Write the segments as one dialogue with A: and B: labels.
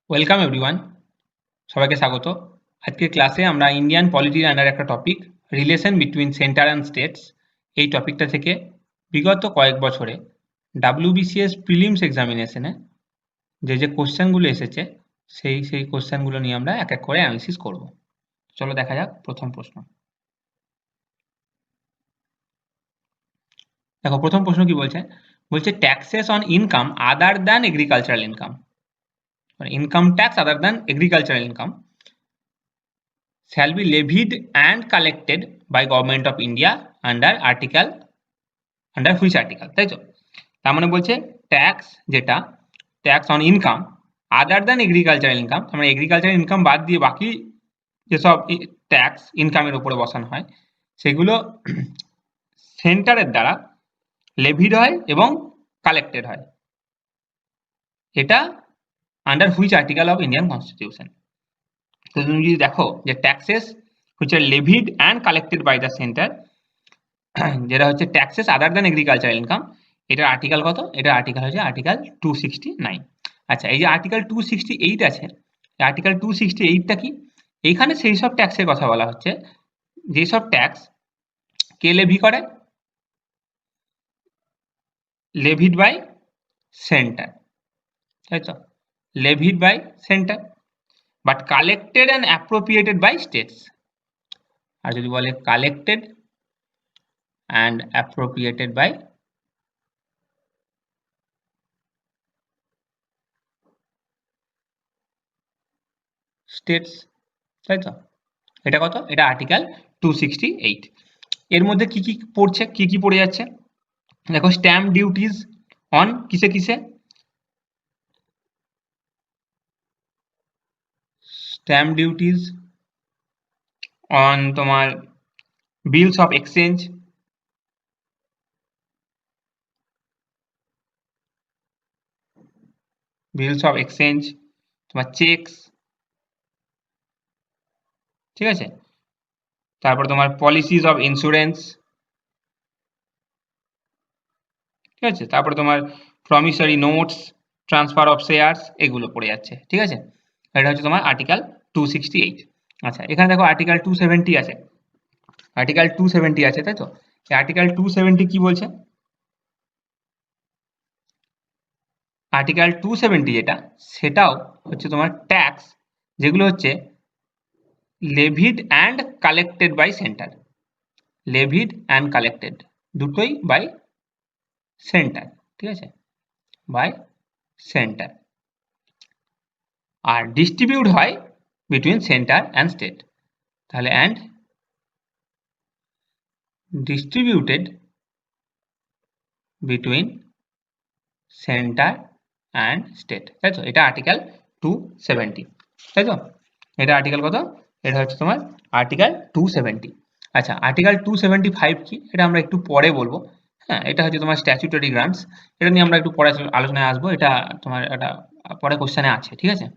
A: Welcome everyone, সবাইকে স্বাগত। আজকের ক্লাসে আমরা ইন্ডিয়ান পলিটির আন্ডার একটা topic relation between centre and states, এই টপিকটা থেকে বিগত কয়েক বছরে WBCS প্রিলিমস এক্সামিনেশনে যে কোশ্চেনগুলো এসেছে সেই কোশ্চেনগুলো নিয়ে আমরা এক এক করে অ্যানালিসিস করব। চলো দেখা যাক প্রথম প্রশ্ন। দেখো প্রথম প্রশ্ন কি বলছে, taxes on income other than agricultural income, মানে income tax other than agricultural income shall be levied and collected by government of India under which article, তাই তো? তার মানে বলছে ট্যাক্স যেটা tax on income other than agricultural income, মানে agricultural income বাদ দিয়ে বাকি যেসব ট্যাক্স ইনকামের উপরে বসানো হয় সেগুলো সেন্টারের দ্বারা লেভিড হয় এবং কালেক্টেড হয়। এটা under which article of Indian constitution. তো তুমি যদি দেখো যে taxes which are levied and collected by the center, যেটা হচ্ছে ট্যাক্সেস আদার দ্যান এগ্রিকালচারাল ইনকাম, এটার আর্টিকেল কত? এটার আর্টিকেল হচ্ছে আর্টিকেল 269। আচ্ছা, এই যে আর্টিকেল 268 আছে, আর্টিকেল 268টা কি? এইখানে সেই সব ট্যাক্সের কথা বলা হচ্ছে যেসব ট্যাক্স কে লেভি করে, লেভিড বাই সেন্টার, তাই তো? Levied by centre but collected and appropriated by states. আর যদি বলে collected and appropriated by states, তাই তো? এটা কত? এটা আর্টিকেল 268। এর মধ্যে কি কি পড়ছে, কি কি পড়ে যাচ্ছে দেখো। স্ট্যাম্প ডিউটিজ অন কিসে কিসে? স্ট্যাম্প ডিউটিজ অন তোমার bills of exchange, bills of exchange, তোমার চেকস, ঠিক আছে? তারপর তোমার পলিসিস অফ ইন্স্যুরেন্স, ঠিক আছে? তারপরে তোমার promissory notes, transfer of shares, এগুলো পড়ে যাচ্ছে, ঠিক আছে? এটা হচ্ছে তোমার আর্টিকেল 268। আচ্ছা, এখানে দেখো আর্টিকেল 270 আছে, আর্টিকেল 270 আছে, তাই তো? এই আর্টিকেল 270 কি বলছে? আর্টিকেল 270 যেটা, সেটাও হচ্ছে তোমার ট্যাক্স যেগুলো হচ্ছে levied and collected by centre, levied and collected দুটোই বাই সেন্টার, ঠিক আছে? বাই সেন্টার, আর ডিস্ট্রিবিউট হয় বিটুইন সেন্টার অ্যান্ড স্টেট। তাহলে and distributed between centre and state, তাই তো? এটা আর্টিকেল 270, তাই তো? এটা আর্টিকেল কত? এটা হচ্ছে তোমার আর্টিকেল 270। আচ্ছা, আর্টিকেল 275 কি? এটা আমরা একটু পরে বলবো। হ্যাঁ, এটা হচ্ছে তোমার স্ট্যাচুটরি গ্রান্টস, এটা নিয়ে আমরা একটু পরে আলোচনায় আসবো। এটা তোমার এটা পরে কোশ্চেনে আছে, ঠিক আছে?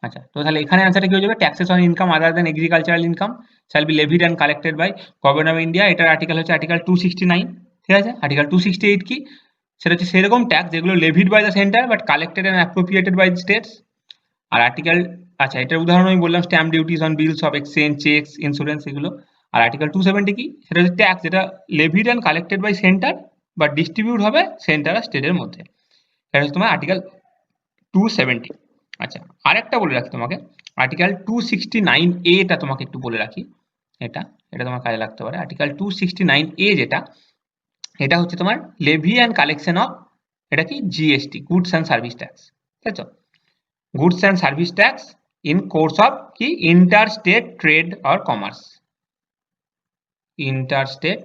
A: আচ্ছা, তো তাহলে এখানে অ্যান্সারটা কি হয়ে যাবে? Taxes on income other than agricultural income shall be levied and collected by government of India. এটার আর্টিকেল হচ্ছে আর্টিকেল 269, ঠিক আছে? আর্টিকেল 268 কি? সেটা হচ্ছে সেরকম ট্যাক্স যেগুলো levied by the centre but collected and appropriated by the states. আর আর্টিকেল, আচ্ছা এটার উদাহরণ আমি বললাম stamp duties on bills of exchange, cheques, insurance, এগুলো। আর আর্টিকেল 270 কি? সেটা হচ্ছে ট্যাক্স যেটা levied and collected by centre but distribute হবে সেন্টার আর স্টেটের মধ্যে। এটা হচ্ছে তোমার আর্টিকেল 270। আচ্ছা, আরেকটা বলে রাখি তোমাকে, আর্টিকেল 269A টা তোমাকে একটু বলে রাখি, এটা এটা তোমার কাজে লাগতে পারে। আর্টিকেল 269A যেটা, এটা হচ্ছে তোমার লেভি অ্যান্ড কালেকশন অফ, এটা কি? GST, goods and service tax, তাই তো? Goods and service tax in course of কি? Inter state trade or commerce, inter state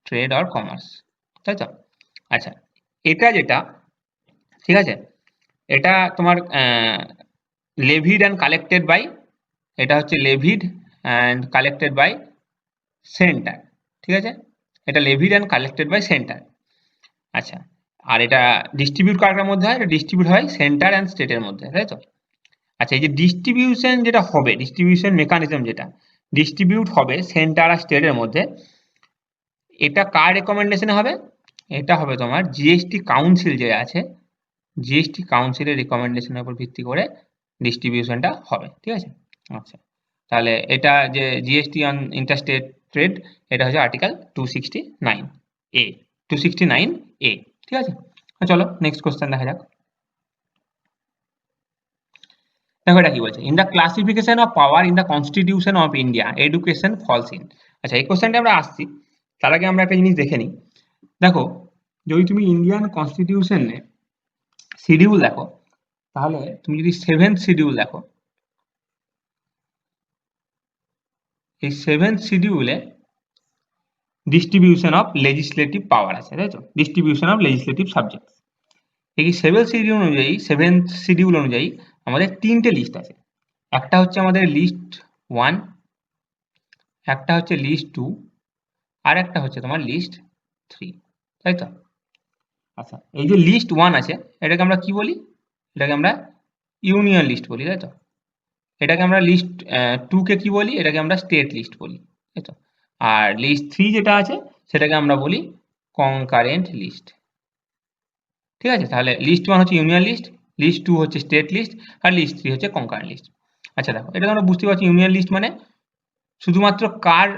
A: trade or commerce, তাই তো? আচ্ছা, এটা যেটা, ঠিক আছে, এটা তোমার লেভিড অ্যান্ড কালেক্টেড বাই, এটা হচ্ছে levied and collected by centre, ঠিক আছে? এটা levied and collected by centre. আচ্ছা, আর এটা ডিস্ট্রিবিউট কার মধ্যে হয়? এটা ডিস্ট্রিবিউট হয় সেন্টার অ্যান্ড স্টেটের মধ্যে, তাই তো? আচ্ছা, এই যে ডিস্ট্রিবিউশন যেটা হবে, ডিস্ট্রিবিউশন মেকানিজম যেটা ডিস্ট্রিবিউট হবে সেন্টার আর স্টেটের মধ্যে, এটা কার রেকমেন্ডেশনে হবে? এটা হবে তোমার জিএসটি কাউন্সিল যে আছে, জিএসটি কাউন্সিলের রিকমেন্ডেশনের উপর ভিত্তি করে ডিস্ট্রিবিউশনটা হবে, ঠিক আছে। আচ্ছা, তাহলে এটা যে জিএসটি অন ইন্টারস্টেট ট্রেড, এটা হচ্ছে আর্টিকেল 269A, 269A, ঠিক আছে। চলো নেক্সট কোশ্চেন দেখা যাক। দেখো এটা কি বলছে, in the classification of power in the constitution of India education falls in. আচ্ছা, এই কোশ্চেনটা আমরা আসছি, তার আগে আমরা একটা জিনিস দেখে নিই। দেখো, যদি তুমি ইন্ডিয়ান কনস্টিটিউশনে শিডিউল দেখো, তাহলে তুমি যদি 7th শিডিউল দেখো, এই 7th শিডিউলে ডিস্ট্রিবিউশন অফ লেজিসলেটিভ পাওয়ার আছে, তাই তো, ডিস্ট্রিবিউশন অফ লেজিসলেটিভ সাবজেক্ট। এই 7th শিডিউল অনুযায়ী আমাদের তিনটে লিস্ট আছে। একটা হচ্ছে আমাদের লিস্ট 1, একটা হচ্ছে লিস্ট 2, আর একটা হচ্ছে তোমার লিস্ট 3, তাই তো। আচ্ছা, এই যে লিস্ট 1 আছে, এটাকে আমরা কি বলি? এটাকে আমরা ইউনিয়ন লিস্ট বলি, তাই তো। এটাকে আমরা লিস্ট 2 কে কি বলি? এটাকে আমরা স্টেট লিস্ট বলি, তাই তো। আর লিস্ট 3 যেটা আছে সেটাকে আমরা বলি কনকারেন্ট লিস্ট, ঠিক আছে। তাহলে লিস্ট 1 হচ্ছে ইউনিয়ন লিস্ট, লিস্ট 2 হচ্ছে স্টেট লিস্ট, আর লিস্ট 3 হচ্ছে কনকারেন্ট লিস্ট। আচ্ছা দেখো, এটা আমরা বুঝতে পারছি ইউনিয়ন লিস্ট মানে শুধুমাত্র কার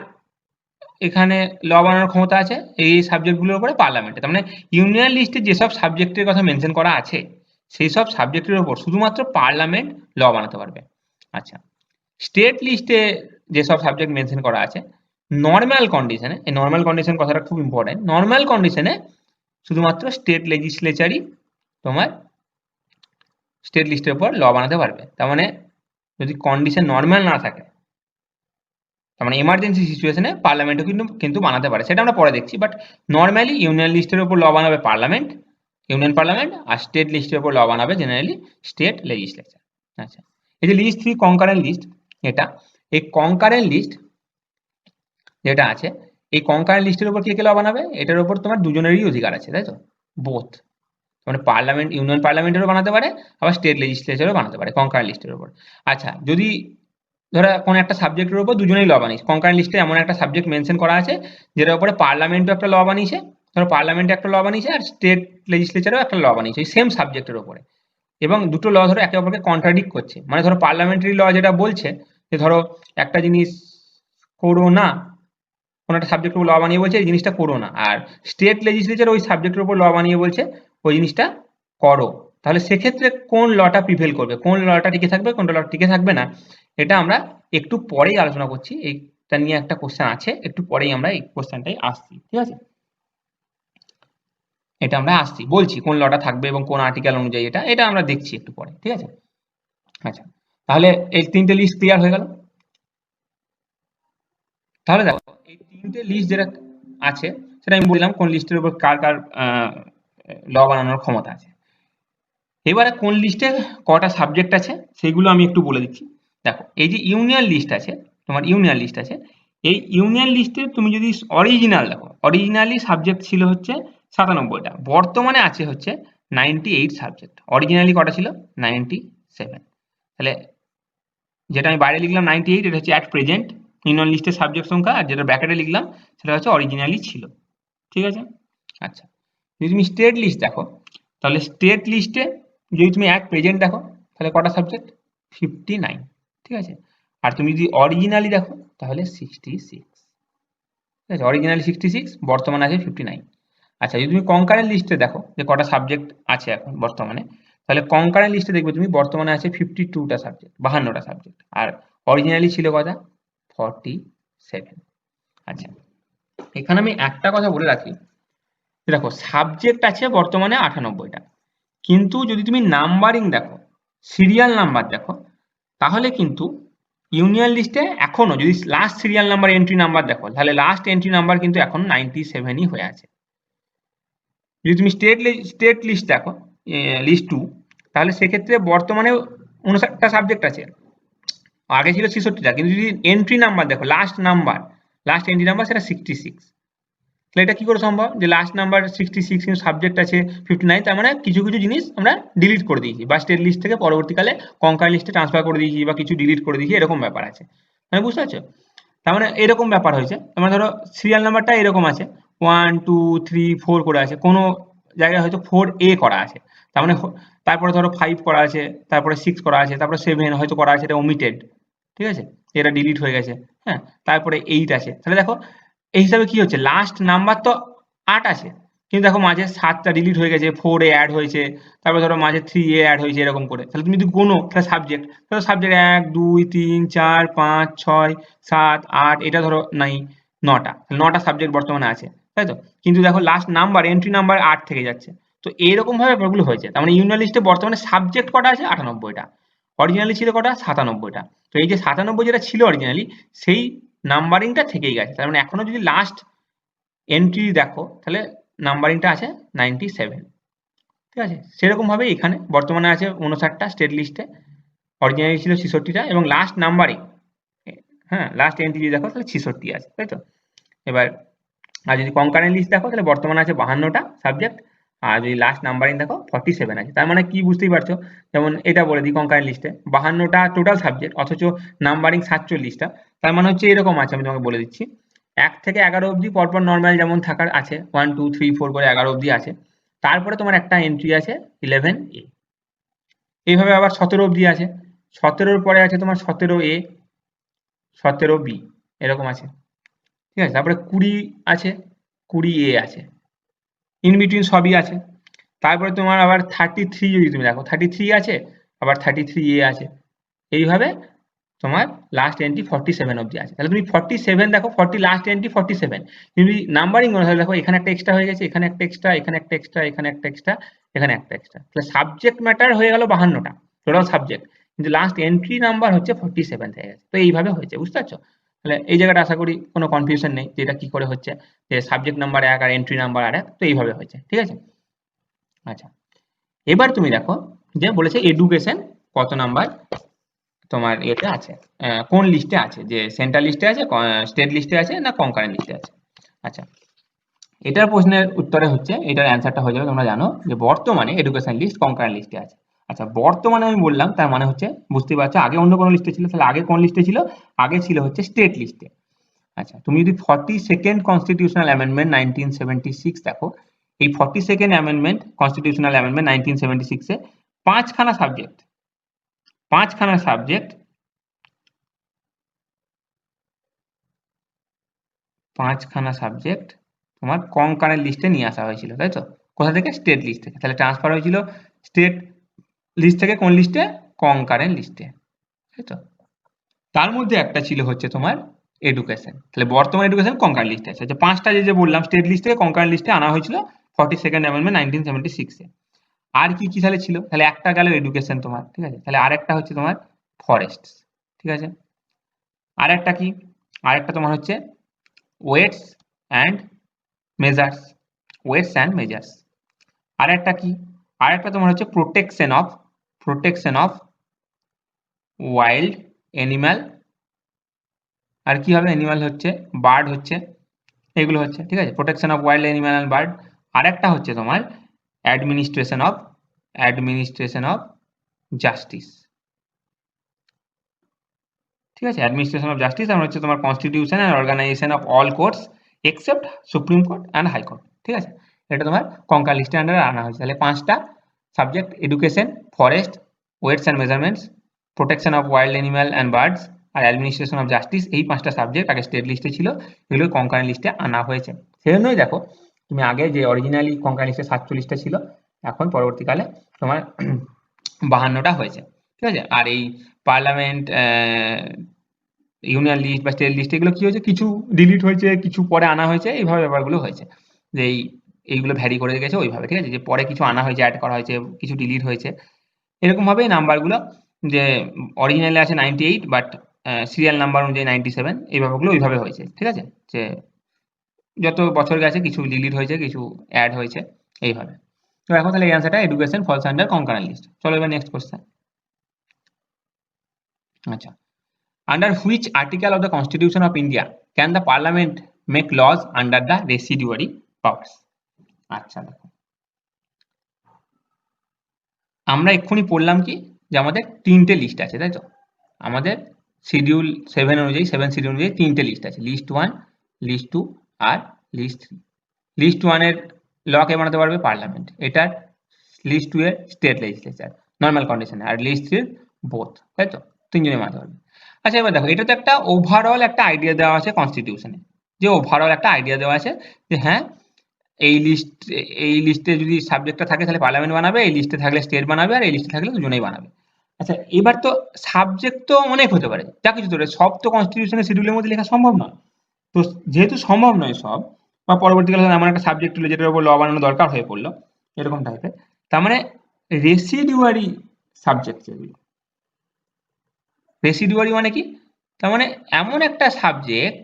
A: এখানে ল বানানোর ক্ষমতা আছে? এই সাবজেক্টগুলোর উপরে পার্লামেন্টে। তার মানে ইউনিয়ন লিস্টে যেসব সাবজেক্টের কথা মেনশন করা আছে সেই সব সাবজেক্টের উপর শুধুমাত্র পার্লামেন্ট ল বানাতে পারবে। আচ্ছা, স্টেট লিস্টে যেসব সাবজেক্ট মেনশন করা আছে, নর্মাল কন্ডিশনে, এই নর্মাল কন্ডিশন কথাটা খুব ইম্পর্টেন্ট, নর্মাল কন্ডিশনে শুধুমাত্র স্টেট লেজিসলেচারই তোমার স্টেট লিস্টের উপর ল বানাতে পারবে। তার মানে যদি কন্ডিশন নর্মাল না থাকে, তার মানে এমার্জেন্সি সিচুয়েশনে পার্লামেন্টও কিন্তু বানাতে পারে, সেটা আমরা পরে দেখছি। বাট নর্মালি ইউনিয়ন লিস্টের উপর ল বানাবে পার্লামেন্ট, ইউনিয়ন পার্লামেন্ট, আর স্টেট লিস্টের উপর ল বানাবে জেনারেলি স্টেট লেজিসলেচার। আচ্ছা, এই যে লিস্ট 3 কনকারেন্ট লিস্ট, এটা এই কনকারেন্ট লিস্ট যেটা আছে, এই কনকারেন্ট লিস্টের উপর কে কে ল বানাবে? এটার উপর তোমার দুজনেরই অধিকার আছে, তাই তো, বোথ। মানে পার্লামেন্ট, ইউনিয়ন পার্লামেন্টেরও বানাতে পারে, আবার স্টেট লেজিসলেচারও বানাতে পারে কনকারেন্ট লিস্টের উপর। আচ্ছা, যদি ধরো কোনো একটা সাবজেক্টের উপর দুজনেই ল বানিয়েছে, কনকারেন্ট লিস্টে এমন একটা সাবজেক্ট মেনশন করা আছে যেটার উপরে পার্লামেন্টও একটা ল বানিয়েছে, ধরো পার্লামেন্টে একটা ল বানিয়েছে আর স্টেট লেজিসলেচারও একটা ল বানিয়েছে এই সেম সাবজেক্টের উপরে, এবং দুটো ল ধরো একে অপরকে কন্ট্রাডিক্ট করছে। মানে ধরো পার্লামেন্টারি ল যেটা বলছে যে ধরো একটা জিনিস করো না, কোনো একটা সাবজেক্টের উপর ল বানিয়ে বলছে এই জিনিসটা করো না, আর স্টেট লেজিসলেচার ওই সাবজেক্টের উপর ল বানিয়ে বলছে ওই জিনিসটা করো। তাহলে সেক্ষেত্রে কোন লটা প্রিভেল করবে, কোন লটা টিকে থাকবে, কোনটা ল টিকে থাকবে না, এটা আমরা একটু পরেই আলোচনা করছি। এইটা নিয়ে একটা কোশ্চেন আছে, একটু পরেই আমরা এই কোশ্চেনটাই আসছি, ঠিক আছে। এটা আমরা আসছি, বলছি কোন লটা থাকবে এবং কোন আর্টিকেল অনুযায়ী, এটা এটা আমরা দেখছি একটু পরে, ঠিক আছে। আচ্ছা, তাহলে এই তিনটে লিস্ট ক্লিয়ার হয়ে গেল। তাহলে দেখো, এই তিনটে লিস্ট যেটা আছে সেটা আমি বললাম কোন লিস্টের উপর কার কার ল বানানোর ক্ষমতা আছে। এবারে কোন লিস্টে কটা সাবজেক্ট আছে সেগুলো আমি একটু বলে দিচ্ছি। দেখো, এই যে ইউনিয়ন লিস্ট আছে, তোমার ইউনিয়ন লিস্ট আছে, এই ইউনিয়ন লিস্টে তুমি যদি অরিজিনাল দেখো, অরিজিনালি সাবজেক্ট ছিল হচ্ছে 97টা, বর্তমানে আছে হচ্ছে 98 সাবজেক্ট। অরিজিনালি কটা ছিল? 97। তাহলে যেটা আমি বাইরে লিখলাম 98, এটা হচ্ছে অ্যাট প্রেজেন্ট ইউনিয়ন লিস্টের সাবজেক্ট সংখ্যা, আর যেটা ব্র্যাকেটে লিখলাম সেটা হচ্ছে অরিজিনালি ছিল, ঠিক আছে। আচ্ছা, যদি তুমি স্টেট লিস্ট দেখো, তাহলে স্টেট লিস্টে যদি তুমি অ্যাট প্রেজেন্ট দেখো তাহলে কটা সাবজেক্ট? 59, ঠিক আছে। আর তুমি যদি অরিজিনালি দেখো তাহলে 66, ঠিক আছে। অরিজিনালি 66, বর্তমানে আছে 59। আচ্ছা, যদি তুমি কনকারেন্ট লিস্টে দেখো যে কটা সাবজেক্ট আছে এখন বর্তমানে, তাহলে কনকারেন্ট লিস্টে দেখবে তুমি বর্তমানে আছে 52টা সাবজেক্ট, 52টা সাবজেক্ট, আর অরিজিনালি ছিল কটা? 47। আচ্ছা, এখানে আমি একটা কথা বলে রাখি, দেখো সাবজেক্ট আছে বর্তমানে 98টা, কিন্তু যদি তুমি নাম্বারিং দেখো, সিরিয়াল নাম্বার দেখো, তাহলে কিন্তু ইউনিয়ন লিস্টে এখনো যদি last serial number entry number দেখো, তাহলে লাস্ট এন্ট্রি নাম্বার কিন্তু এখন 97ই হয়ে আছে। যদি তুমি স্টেট লিস্ট দেখো, লিস্ট 2, তাহলে সেক্ষেত্রে বর্তমানে 59টা সাবজেক্ট আছে, আগে ছিল 66টা, কিন্তু যদি এন্ট্রি নাম্বার দেখো, লাস্ট এন্ট্রি নাম্বার সেটা 66। তাহলে এটা কি করে সম্ভব যে লাস্ট নাম্বার 66 কিন্তু সাবজেক্ট আছে 59? তার মানে কিছু কিছু জিনিস আমরা ডিলিট করে দিয়েছি, বা স্টেট লিস্ট থেকে পরবর্তীকালে কনকারেন্ট লিস্টে ট্রান্সফার করে দিয়েছি, বা কিছু ডিলিট করে দিয়েছি, এরকম ব্যাপার আছে, মানে বুঝতে পারছো? তার মানে এরকম ব্যাপার হয়েছে। তার মানে ধরো সিরিয়াল নাম্বারটা এরকম আছে 1 2 3 4 করে আছে, কোনো জায়গায় হয়তো 4A করা আছে, তার মানে তারপরে ধরো 5 করা আছে, তারপরে 6 করা আছে, তারপরে 7 হয়তো করা আছে, এটা ওমিটেড, ঠিক আছে, এটা ডিলিট হয়ে গেছে, হ্যাঁ, তারপরে 8 আছে। তাহলে দেখো এই হিসাবে কি হচ্ছে, লাস্ট নাম্বার তো 8 আছে, কিন্তু দেখো মাঝে 7টা ডিলিট হয়ে গেছে, 4A অ্যাড হয়েছে, তারপরে ধরো মাঝে 3A অ্যাড হয়েছে, এরকম করে। তাহলে তুমি যদি গোনো তাহলে সাবজেক্ট, তাহলে সাবজেক্ট 1 2 3 4 5 6 7 8, এটা ধরো নাই 9টা, 9টা সাবজেক্ট বর্তমানে আছে, তাই তো? কিন্তু দেখো লাস্ট নাম্বার, এন্ট্রি নাম্বার 8 থেকে যাচ্ছে। তো এরকম ভাবে ব্যাপারগুলো হয়েছে। তার মানে ইউনিয়ন লিস্টে বর্তমানে সাবজেক্ট কটা আছে? 98টা। অরিজিনালি ছিল কটা? 97টা। তো এই যে 97 যেটা ছিল অরিজিনালি, সেই নাম্বারিংটা থেকেই গেছে। তার মানে এখনো যদি লাস্ট এন্ট্রি দেখো তাহলে নাম্বারিংটা আছে 97, ঠিক আছে? সেরকম ভাবে এখানে বর্তমানে আছে 59টা স্টেট লিস্টে, অরিজিনালি ছিল 66টা, এবং লাস্ট নাম্বারিং, হ্যাঁ, লাস্ট এন্ট্রি যদি দেখো তাহলে 66 আছে, তাই তো? এবার আর যদি কনকারেন্ট লিস্ট দেখো তাহলে বর্তমানে আছে 52টা সাবজেক্ট, আর যদি লাস্ট নাম্বারিং দেখো 47 আছে। তার মানে কি বুঝতেই পারছো, যেমন এটা বলে দিই, কনকারেন্ট লিস্টে 52টা টোটাল সাবজেক্ট, অথচ নাম্বারিং 47টা। তার মানে হচ্ছে এরকম আছে, আমি তোমাকে বলে দিচ্ছি, 1 থেকে 11 অবধি পরপর নর্মাল যেমন থাকার আছে, 1 2 3 4 করে 11 অবধি আছে। তারপরে তোমার একটা এন্ট্রি আছে 11A, এইভাবে আবার 17 অবধি আছে, 17-র পরে আছে তোমার 17A, 17B, এরকম আছে, ঠিক আছে? তারপরে 20 আছে, 20A আছে, ইন বিটুইন সবই আছে। তারপরে তোমার আবার 33 যদি তুমি দেখো, 33 আছে, আবার 33A আছে, এইভাবে তোমার লাস্ট এন্ট্রি 47 অবধি আছে। তাহলে তুমি 47 দেখো, 40 লাস্ট এন্ট্রি 47, তুমি নাম্বারিং অনুসারে দেখো, এখানে একটা এক্সট্রা হয়ে গেছে, এখানে একটা এক্সট্রা, এখানে একটা এক্সট্রা, এখানে একটা এক্সট্রা, এখানে একটা এক্সট্রা। তাহলে সাবজেক্ট ম্যাটার হয়ে গেল 52টা টোটাল সাবজেক্ট, কিন্তু লাস্ট এন্ট্রি নাম্বার হচ্ছে 47 হয়ে গেছে। তো এইভাবে হয়েছে, বুঝতে পারছো? তাহলে এই জায়গাটা আশা করি কোনো কনফিউশন নেই যে এটা কি করে হচ্ছে, যে সাবজেক্ট নাম্বার 1 আর এন্ট্রি নাম্বার 1, তো এইভাবে হয়েছে, ঠিক আছে? আচ্ছা, এবার তুমি দেখো যে বলেছে এডুকেশন কত নাম্বার তোমার এতে আছে, কোন লিস্টে আছে, যে সেন্ট্রাল লিস্টে আছে, স্টেট লিস্টে আছে, না কনকারেন্ট লিস্টে আছে। আচ্ছা, এটার প্রশ্নের উত্তরে হচ্ছে, এটার অ্যান্সারটা হয়ে যাবে, তোমরা জানো যে বর্তমানে এডুকেশন লিস্ট কনকারেন্ট লিস্টে আছে। আচ্ছা, বর্তমানে আমি বললাম, তার মানে হচ্ছে বুঝতেই পারছো আগে অন্য কোনো লিস্টে ছিল, তাহলে আগে কোন লিস্টে ছিল? আগে ছিল হচ্ছে স্টেট লিস্টে। আচ্ছা, তুমি যদি 42nd কনস্টিটিউশনাল অ্যামেন্ডমেন্ট 1976 দেখো, এই 42nd অ্যামেন্ডমেন্ট, কনস্টিটিউশনাল অ্যামেন্ডমেন্ট 1976 এ পাঁচখানা সাবজেক্ট, পাঁচখানা সাবজেক্ট, পাঁচখানা সাবজেক্ট তোমার কনকারেন্ট লিস্টে নিয়ে আসা হয়েছিল, তাই তো? কোথা থেকে? স্টেট লিস্ট থেকে। তাহলে ট্রান্সফার হয়েছিল স্টেট লিস্ট থেকে কোন লিস্টে? কনকারেন্ট লিস্টে, তাই তো? তার মধ্যে একটা ছিল হচ্ছে তোমার এডুকেশন। তাহলে বর্তমান এডুকেশন কনকারেন্ট লিস্টে আছে। আচ্ছা, পাঁচটা যে বললাম স্টেট লিস্ট থেকে কনকারেন্ট লিস্টে আনা হয়েছিল 42nd অ্যামেন্ডমেন্ট 1976 এ। আর কি কি তাহলে ছিল? তাহলে একটা গেল এডুকেশন তোমার, ঠিক আছে? তাহলে আরেকটা হচ্ছে তোমার ফরেস্ট, ঠিক আছে? আরেকটা কি? আরেকটা তোমার হচ্ছে weights and measures, weights and measures. আরেকটা কি? আরেকটা তোমার হচ্ছে প্রোটেকশন অফ ওয়াইল্ড অ্যানিমাল, আর কি হবে? অ্যানিমাল হচ্ছে বার্ড হচ্ছে, এগুলো হচ্ছে, ঠিক আছে? Protection of wild animal and bird. আরেকটা হচ্ছে তোমার অ্যাডমিনিস্ট্রেশন অফ জাস্টিস, ঠিক আছে? অ্যাডমিনিস্ট্রেশন অফ জাস্টিস, আর হচ্ছে তোমার constitution and organisation of all courts except supreme court and high court, ঠিক আছে? এটা তোমার কনকার লিস্টের আন্ডারে আনা হয়েছে। তাহলে পাঁচটা subject, education, forest, weights and measurements, protection of wild animal and birds, আর অ্যাডমিনিস্ট্রেশন অফ জাস্টিস, এই পাঁচটা সাবজেক্ট আগে স্টেট লিস্টে ছিল, এগুলো কনকারেন্ট লিস্টে আনা হয়েছে। সেই জন্যই দেখো তুমি আগে যে অরিজিনালি কনকারেন্ট লিস্টে 47টা ছিল, এখন পরবর্তীকালে তোমার 52টা হয়েছে, ঠিক আছে? আর এই পার্লামেন্ট, ইউনিয়ন লিস্ট বা স্টেট লিস্ট, এগুলো কি হয়েছে, কিছু ডিলিট হয়েছে, কিছু পরে আনা হয়েছে, এইভাবে ব্যাপারগুলো হয়েছে, যে এইগুলো ভ্যারি করে গেছে ওইভাবে, ঠিক আছে? যে পরে কিছু আনা হয়েছে, অ্যাড করা হয়েছে, কিছু ডিলিট হয়েছে, এরকম ভাবে নাম্বারগুলো, যে অরিজিনালি আছে 98 বাট সিরিয়াল নাম্বার অনুযায়ী 97, এই ব্যাপারগুলো ওইভাবে হয়েছে, ঠিক আছে? যে যত বছর গেছে কিছু ডিলিট হয়েছে, কিছু অ্যাড হয়েছে, এইভাবে। তো এখন তাহলে এই অ্যান্সারটা education falls under concurrent list. চলো এবার নেক্সট কোশ্চেন। আচ্ছা, under which article of the Constitution of India can the Parliament make laws under the residuary powers? আচ্ছা, দেখো আমরা এক্ষুনি পড়লাম কি, যে আমাদের তিনটে লিস্ট আছে, তাই তো? আমাদের শিডিউল 7 অনুযায়ী, 7 শিডিউল অনুযায়ী তিনটে লিস্ট আছে, লিস্ট 1, লিস্ট 2 আর লিস্ট 3। লিস্ট 1 এর ল কে বানাতে পারবে পার্লামেন্ট, এটার লিস্ট 2 এর স্টেট লেজিসলেচার নর্মাল কন্ডিশনে, আর লিস্ট 3 বোথ, তাই তো তিনজনই বানাতে পারবে। আচ্ছা এবার দেখো, এটা তো একটা ওভারঅল একটা আইডিয়া দেওয়া আছে কনস্টিটিউশনে, যে ওভারঅল একটা আইডিয়া দেওয়া আছে যে হ্যাঁ এই লিস্টে যদি সাবজেক্টটা থাকে তাহলে পার্লামেন্ট বানাবে, এই লিস্টে থাকলে স্টেট বানাবে, আর এই লিস্টে থাকলে দুজনেই বানাবে। আচ্ছা এবার তো সাবজেক্ট তো অনেক হতে পারে, যা কিছু ধরে সব তো কনস্টিটিউশনের শিডিউলের মধ্যে লেখা সম্ভব নয়। তো যেহেতু সম্ভব নয় সব, বা পরবর্তীকালে এমন একটা সাবজেক্ট হলো যেটার উপর ল বানানো দরকার হয়ে পড়লো এরকম টাইপের, তার মানে রেসিডুয়ারি সাবজেক্ট যেগুলো, রেসিডুয়ারি মানে কি, তার মানে এমন একটা সাবজেক্ট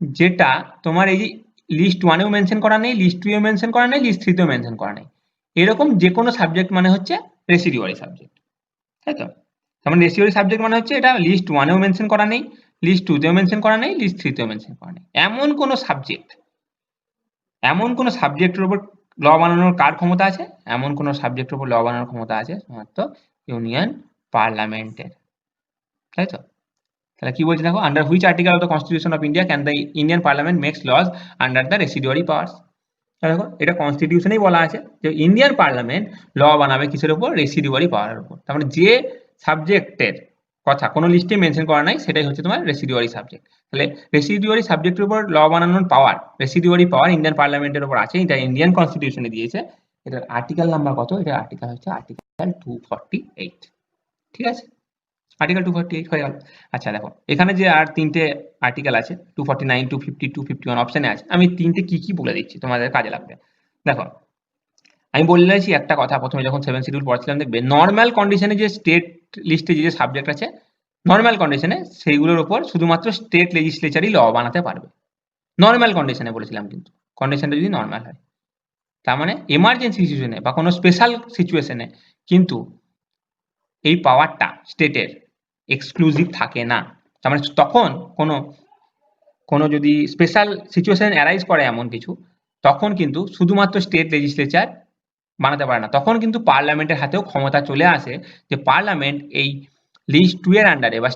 A: যেটা তোমার এই যে লিস্ট 1 এও মেনশন করা নেই, লিস্ট 2 এও মেনশন করা নেই, লিস্ট 3 তেও মেনশন করা নেই, এরকম যে কোনো সাবজেক্ট মানে হচ্ছে রেসিডুয়ারি সাবজেক্ট, তাই তো। তার মানে রেসিডুয়ারি সাবজেক্ট মানে হচ্ছে এটা লিস্ট 1 এও মেনশন করা নেই, লিস্ট 2 তেও মেনশন করা নেই, লিস্ট 3 তেও মেনশন করা নেই, এমন কোন সাবজেক্টের উপর ল বানানোর কার ক্ষমতা আছে? এমন কোন সাবজেক্টের উপর ল বানানোর ক্ষমতা আছে শুধুমাত্র ইউনিয়ন পার্লামেন্টের, তাই তো। তাহলে কি বলছে দেখো, under which article of the constitution of India can the Indian parliament makes laws under the residuary powers. দেখো এটা কনস্টিটিউশনেই বলা আছে যে ইন্ডিয়ান পার্লামেন্ট ল বানাবে কিসের উপর? রেসিডুয়ারি পাওয়ারের উপর। তার মানে যে সাবজেক্টের কথা কোনো লিস্টে মেনশন করা নাই সেটাই হচ্ছে তোমার রেসিডুয়ারি সাবজেক্ট। তাহলে রেসিডুয়ারি সাবজেক্টের উপর ল বানানোর পাওয়ার, রেসিডুয়ারি পাওয়ার ইন্ডিয়ান পার্লামেন্টের উপর আছে, এটা ইন্ডিয়ান কনস্টিটিউশনে দিয়েছে। এটার আর্টিকেল নাম্বার কত? এটা আর্টিকেল হচ্ছে আর্টিকেল 248, ঠিক আছে, আর্টিকেল 248 হয়ে গেল। আচ্ছা দেখো এখানে যে আর তিনটে আর্টিকেল আছে 249, 250, 251 অপশনে আছে, আমি তিনটে কি কি বলে দিচ্ছি, তোমাদের কাজে লাগবে। দেখো আমি বলেছি একটা কথা প্রথমে যখন 7 শিডিউল পড়ছিলাম, দেখবে নর্মাল কন্ডিশনে যে স্টেট লিস্টে যে সাবজেক্ট আছে নর্মাল কন্ডিশনে সেইগুলোর উপর শুধুমাত্র স্টেট লেজিসলেচারই ল বানাতে পারবে, নর্মাল কন্ডিশনে বলেছিলাম, কিন্তু কন্ডিশনটা যদি নর্মাল হয়। তার মানে এমার্জেন্সি সিচুয়েশনে বা কোনো স্পেশাল সিচুয়েশনে কিন্তু এই পাওয়ারটা স্টেটের এক্সক্লুসিভ থাকে না। তার মানে তখন কোনো যদি স্পেশাল সিচুয়েশন অ্যারাইজ করে এমন কিছু, তখন কিন্তু শুধুমাত্র স্টেট লেজিসলেচার বানাতে পারে না, তখন কিন্তু পার্লামেন্টের হাতেও ক্ষমতা চলে আসে যে পার্লামেন্ট এই লিস্ট 2 এর আন্ডারে বা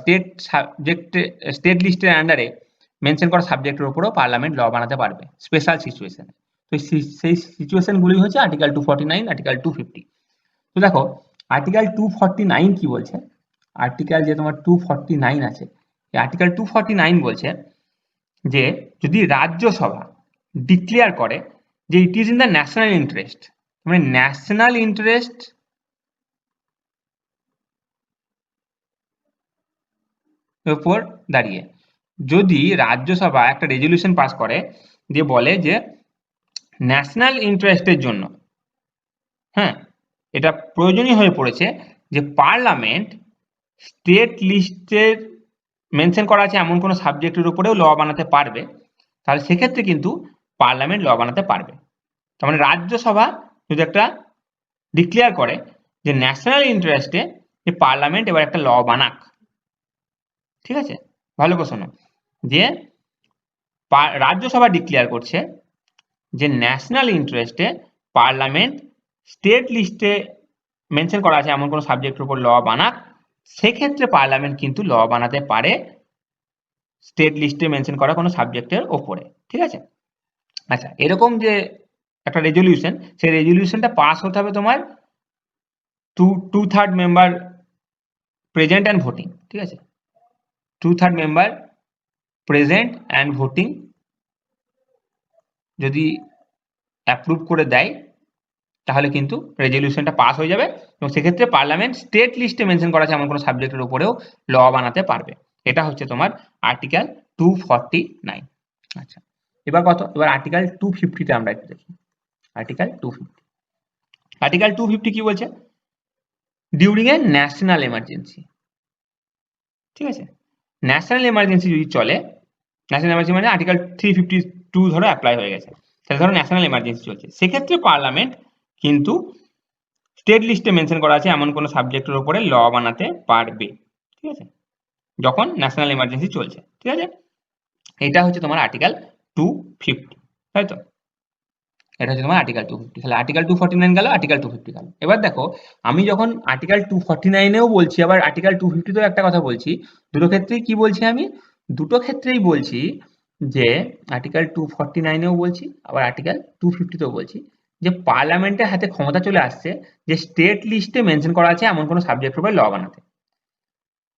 A: স্টেট লিস্টের আন্ডারে মেনশন করা সাবজেক্টের উপরও পার্লামেন্ট ল বানাতে পারবে স্পেশাল সিচুয়েশনে। তো সেই সিচুয়েশনগুলি হচ্ছে আর্টিকেল 249, আর্টিকেল 250। তো দেখো আর্টিকেল 249 কি বলছে, আর্টিকেল যে তোমার 249 আছে, এই আর্টিকেল 249 বলছে যে যদি রাজ্যসভা ডিক্লেয়ার করে যে it is in the national interest, মানে ন্যাশনাল ইন্টারেস্ট উপর দাঁড়িয়ে যদি রাজ্যসভা একটা রেজলিউশন পাস করে দিয়ে বলে যে ন্যাশনাল ইন্টারেস্টের জন্য হ্যাঁ এটা প্রয়োজনীয় হয়ে পড়েছে যে পার্লামেন্ট স্টেট লিস্টের মেনশন করা আছে এমন কোনো সাবজেক্টের উপরেও ল বানাতে পারবে, তাহলে সেক্ষেত্রে কিন্তু পার্লামেন্ট ল বানাতে পারবে। তার মানে রাজ্যসভা যদি একটা ডিক্লেয়ার করে যে ন্যাশনাল ইন্টারেস্টে যে পার্লামেন্ট এবার একটা ল বানাক, ঠিক আছে, ভালো করে শোনো, যে রাজ্যসভা ডিক্লেয়ার করছে যে ন্যাশনাল ইন্টারেস্টে পার্লামেন্ট স্টেট লিস্টে মেনশন করা আছে এমন কোনো সাবজেক্টের উপর ল বানাক, সেক্ষেত্রে পার্লামেন্ট কিন্তু ল বানাতে পারে স্টেট লিস্টে মেনশন করা কোনো সাবজেক্টের ওপরে, ঠিক আছে। আচ্ছা এরকম যে একটা রেজলিউশন, সেই রেজলিউশনটা পাস হতে হবে তোমার 2/3 মেম্বার প্রেজেন্ট অ্যান্ড ভোটিং, ঠিক আছে, 2/3 মেম্বার প্রেজেন্ট অ্যান্ড ভোটিং যদি অ্যাপ্রুভ করে দেয় তাহলে কিন্তু রেজলিউশনটা পাস হয়ে যাবে, এবং সেক্ষেত্রে পার্লামেন্ট স্টেট লিস্টে মেনশন করা আছে এমন কোনো সাবজেক্টের উপরেও ল বানাতে পারবে। এটা হচ্ছে তোমার আর্টিকেল 249। আচ্ছা এবার কত, এবার আর্টিকেল 250 তে আমরা একটু দেখি। আর্টিকেল 250 কি বলছে? ডিউরিং এ ন্যাশনাল এমার্জেন্সি, ঠিক আছে, ন্যাশনাল এমার্জেন্সি যদি চলে, ন্যাশনাল এমার্জেন্সি মানে আর্টিকেল 352 ধরো অ্যাপ্লাই হয়ে গেছে, তাহলে ধরো ন্যাশনাল এমার্জেন্সি চলছে, সেক্ষেত্রে পার্লামেন্ট কিন্তু স্টেট লিস্টে মেনশন করা আছে এমন কোনো সাবজেক্টের উপরে ল বানাতে পারবে, ঠিক আছে, যখন ন্যাশনাল এমার্জেন্সি চলছে, ঠিক আছে। এটা হচ্ছে তোমার আর্টিকেল 250, তাই তো, এটা হচ্ছে তোমার আর্টিকেল 250। তাহলে আর্টিকেল 249 গেল, আর্টিকেল 250 গেল। এবার দেখো আমি যখন আর্টিকেল 249 বলছি আবার আর্টিকেল 250 তেও একটা কথা বলছি, দুটো ক্ষেত্রেই কি বলছি আমি, দুটো ক্ষেত্রেই বলছি যে আর্টিকেল 249 বলছি আবার আর্টিকেল 250 তেও বলছি যে পার্লামেন্টের হাতে ক্ষমতা চলে আসছে যে স্টেট লিস্টে মেনশন করা আছে এমন কোনো সাবজেক্টের উপর ল বানাতে।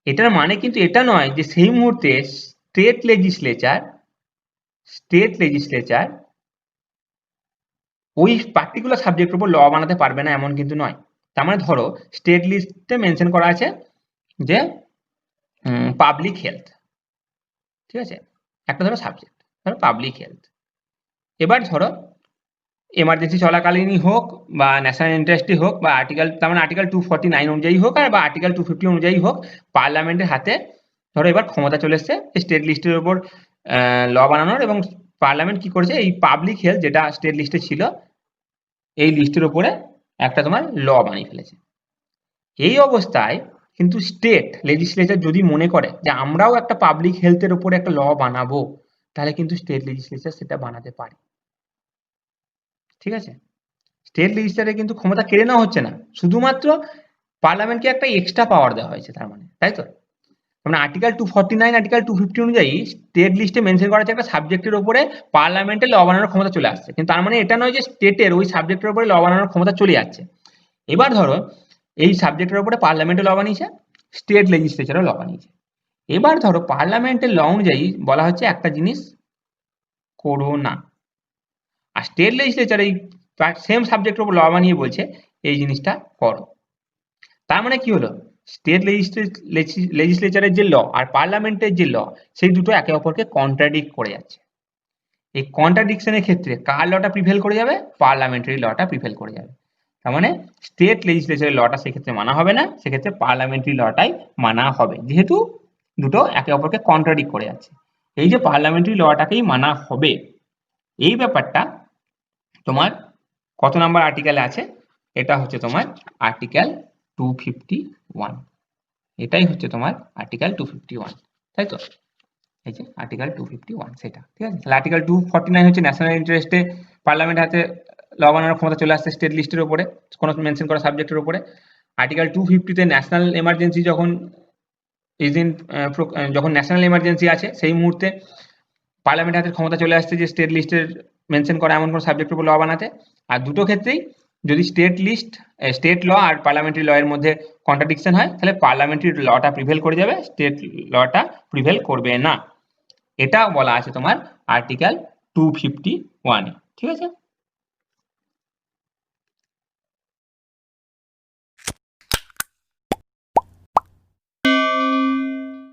A: এটার মানে কিন্তু এটা নয় যে সেই মুহূর্তে স্টেট লেজিসলেচার ওই পার্টিকুলার সাবজেক্টের উপর ল বানাতে পারবে না, এমন কিন্তু নয়। তার মানে ধরো স্টেট লিস্টে মেনশন করা আছে যে পাবলিক হেলথ, ঠিক আছে, একটা ধরো সাবজেক্ট, ধরো পাবলিক হেলথ। এবার ধরো এমার্জেন্সি চলাকালীনই হোক বা ন্যাশনাল ইন্টারেস্টই হোক বা আর্টিকেল, তার মানে আর্টিকেল 249 অনুযায়ী হোক আর বা আর্টিকেল 250 অনুযায়ী হোক, পার্লামেন্টের হাতে ধরো এবার ক্ষমতা চলে এসছে স্টেট লিস্টের উপর ল বানানোর, এবং পার্লামেন্ট কি করেছে এই পাবলিক হেলথ যেটা স্টেট লিস্টে ছিল এই লিস্টের উপরে একটা তোমার ল বানিয়ে ফেলেছে। এই অবস্থায় কিন্তু স্টেট লেজিসলেচার যদি মনে করে যে আমরাও একটা পাবলিক হেলথের উপরে একটা ল বানাবো, তাহলে কিন্তু স্টেট লেজিসলেচার সেটা বানাতে পারে, ঠিক আছে। স্টেট লেজিসলেচারের কিন্তু ক্ষমতা কেড়ে নেওয়া হচ্ছে না, শুধুমাত্র পার্লামেন্টকে একটা এক্সট্রা পাওয়ার দেওয়া হয়েছে, তার মানে, তাই তো। মানে আর্টিকেল 249 আর্টিকেল 250 অনুযায়ী স্টেট লিস্টে মেনশন করা আছে একটা সাবজেক্টের উপরে পার্লামেন্টে ল বানানোর ক্ষমতা চলে আসছে, কিন্তু তার মানে এটা নয় যে স্টেটের ওই সাবজেক্টের উপরে ল বানানোর ক্ষমতা চলে যাচ্ছে। এবার ধরো এই সাবজেক্টের উপরে পার্লামেন্টে ল বানিয়েছে, স্টেট লেজিসলেচারও ল বানিয়েছে। এবার ধরো পার্লামেন্টের ল অনুযায়ী বলা হচ্ছে একটা জিনিস করো না, আর স্টেট লেজিসলেচার এই সেম সাবজেক্টের উপর ল বানিয়ে বলছে এই জিনিসটা করো। তার মানে কি হলো, স্টেট লেজিসলেচারের যে ল আর পার্লামেন্টের যে ল, সেই দুটো একে অপরকে কন্ট্রাডিক্ট করে যাচ্ছে। এই কন্ট্রাডিকশনের ক্ষেত্রে কার লটা প্রিভেল করে যাবে, পার্লামেন্টারি লটা প্রিভেল করে যাবে। তার মানে স্টেট লেজিসলেচারের লটা সেক্ষেত্রে মানা হবে না, সেক্ষেত্রে পার্লামেন্টারি লটাই মানা হবে, যেহেতু দুটো একে অপরকে কন্ট্রাডিক্ট করে যাচ্ছে। এই যে পার্লামেন্টারি লটাকেই মানা হবে, এই ব্যাপারটা তোমার কত নাম্বার আর্টিকেলে আছে, এটা হচ্ছে তোমার আর্টিকেল 251, এটাই হচ্ছে তোমার আর্টিকেল 251, তাই তো। এই যে আর্টিকেল 251 সেটা, ঠিক আছে। তাহলে আর্টিকেল 249 হচ্ছে ন্যাশনাল ইন্টারেস্টে পার্লামেন্ট হাতে ল বানানোর ক্ষমতা চলে আসছে স্টেট লিস্টের উপরে কোনো মেনশন করা সাবজেক্টের উপরে। আর্টিকেল 250 তে ন্যাশনাল এমার্জেন্সি যখন ন্যাশনাল এমার্জেন্সি আছে সেই মুহূর্তে পার্লামেন্ট হাতে ক্ষমতা চলে আসছে যে স্টেট লিস্টের মেনশন করা এমন কোনো সাবজেক্টের উপর ল বানাতে। আর দুটো ক্ষেত্রেই যদি স্টেট ল আর পার্লামেন্টারি ল এর মধ্যে কন্ট্রাডিকশন হয়, তাহলে পার্লামেন্টারি লটা প্রিভেল করে যাবে, স্টেট লটা প্রিভেল করবে না। এটা বলা আছে তোমার আর্টিকেল 251, ঠিক আছে।